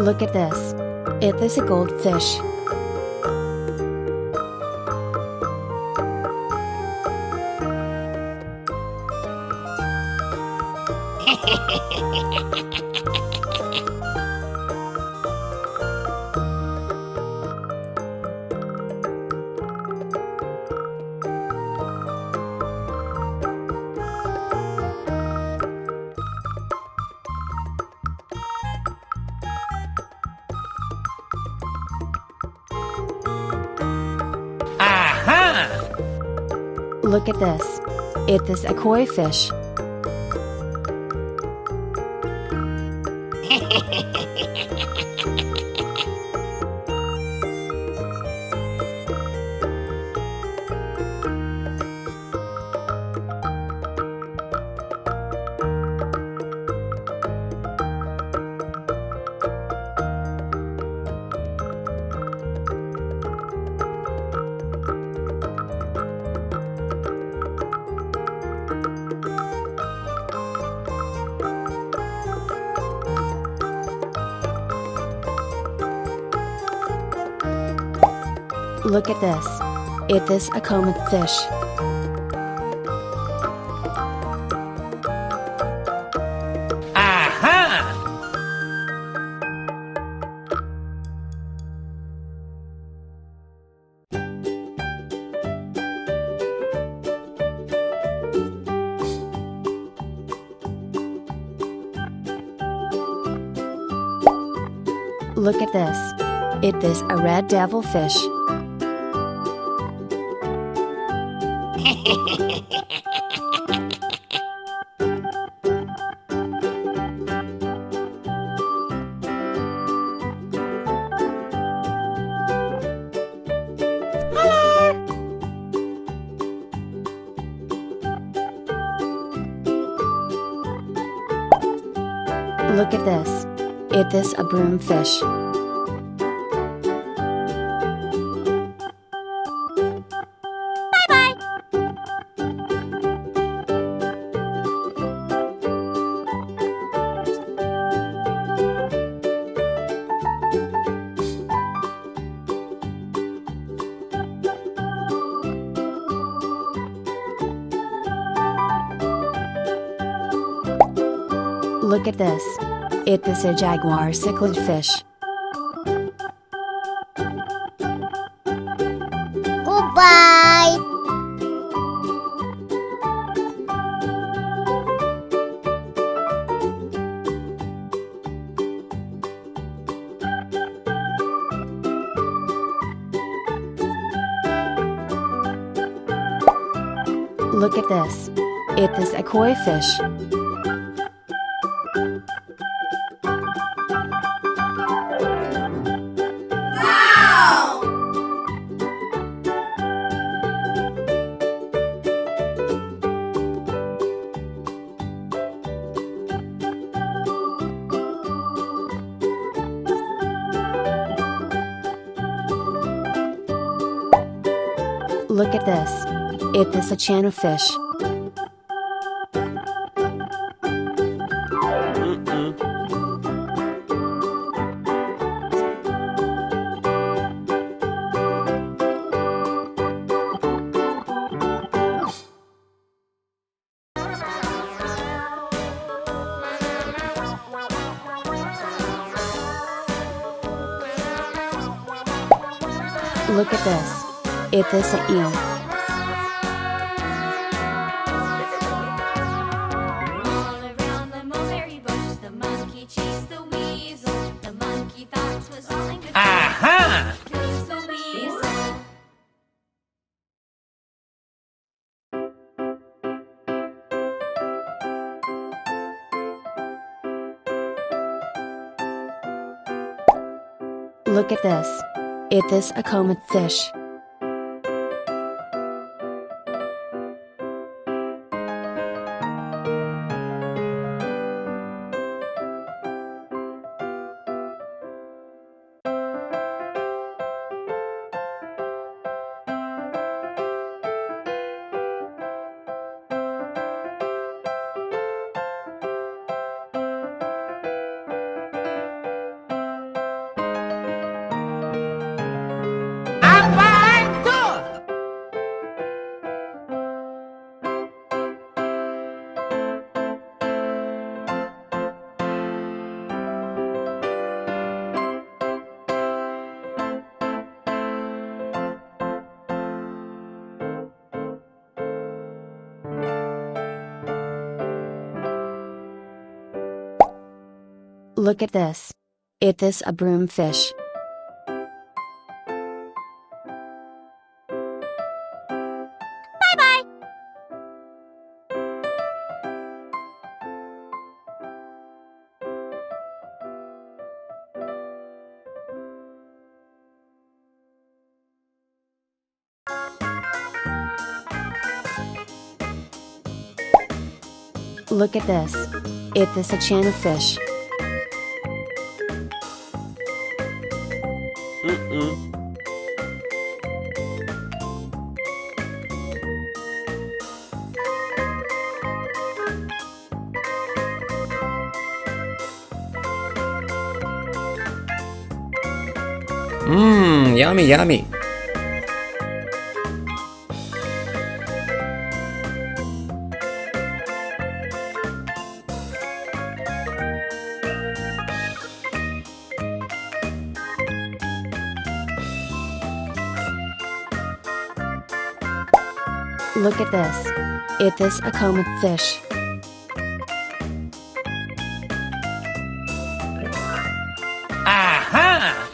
Look at this. It is a goldfish. Look at this. It is a koi fish. Look at this. It is a comet fish. Look at this. It is a red devilfish. Look at this. It is a broomfish. Bye-bye! Look at this. It is a jaguar cichlid fish. Goodbye! Look at this. It is a koi fish. Look at this. It is a channel fish. Look at this. It is an eel. All around the mulberry bush, the monkey chased the weasel. The monkey thought 'twas all in good fun. Who's the weasel? Look at this. It is a comet fish. Look at this. Is this a broomfish? Bye-bye. Look at this. Is this a channel fish? Mmm, yummy, yummy. Look at this. Is this a common fish? Aha!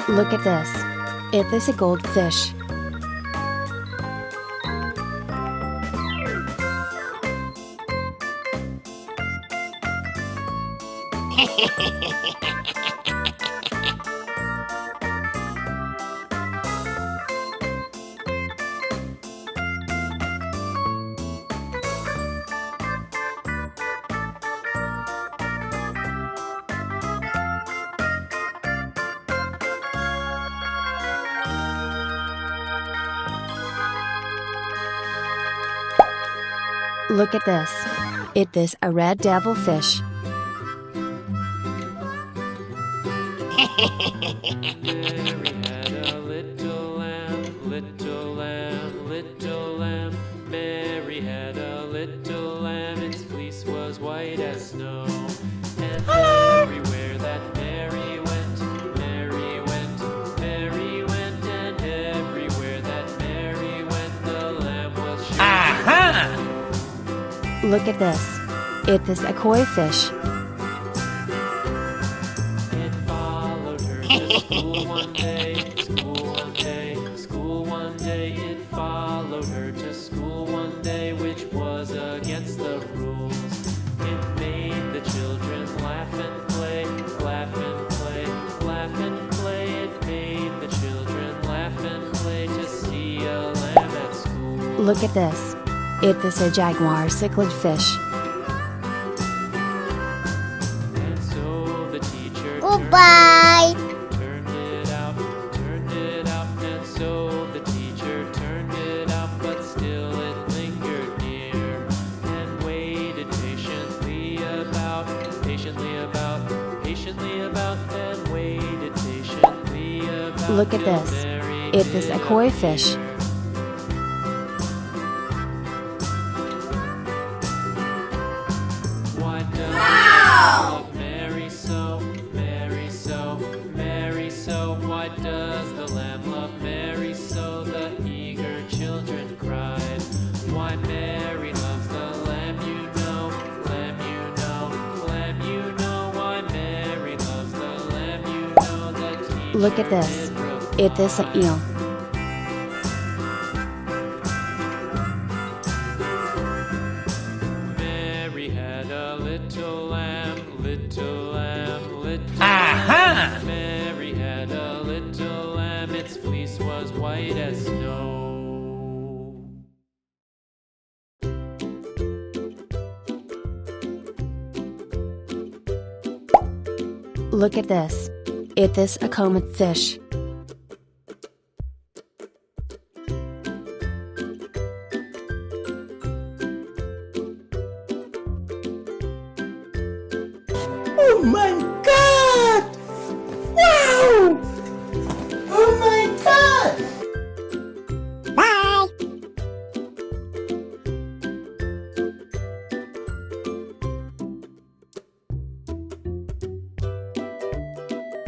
Look at this. Is this a goldfish? Look at this. Is this a red devilfish? Mary had a little lamb, little lamb, little lamb. Mary had a little lamb, its fleece was white as snow. And everywhere that Mary went, Mary went, Mary went, and everywhere that Mary went, the lamb was sure. Aha! Look at this. Is this a koi fish? It followed her to school one day, school one day, school one day. It followed her to school one day, which was against the rules. It made the children laugh and play, laugh and play, laugh and play. It made the children laugh and play to see a lamb at school. Look at this. Is this a jaguar cichlid fish? And so the teacher Goodbye. turned it out, and so the teacher turned it out, but still it lingered near, and waited patiently about, and waited patiently about. Look at till this. Mary Is this a did koi fish? appear. Why does the lamb love Mary so, Mary so, Mary so? Why does the lamb love Mary so? The eager children cried. Why Mary loves the lamb, you know, lamb, you know, lamb, you know. Why Mary loves the lamb, you know. The teacher Look at this. did Is this an reply. eel? Mary had a little lamb, little lamb, little Aha! lamb. Mary had a little lamb, its fleece was white as snow. Look at this. Is this a common fish?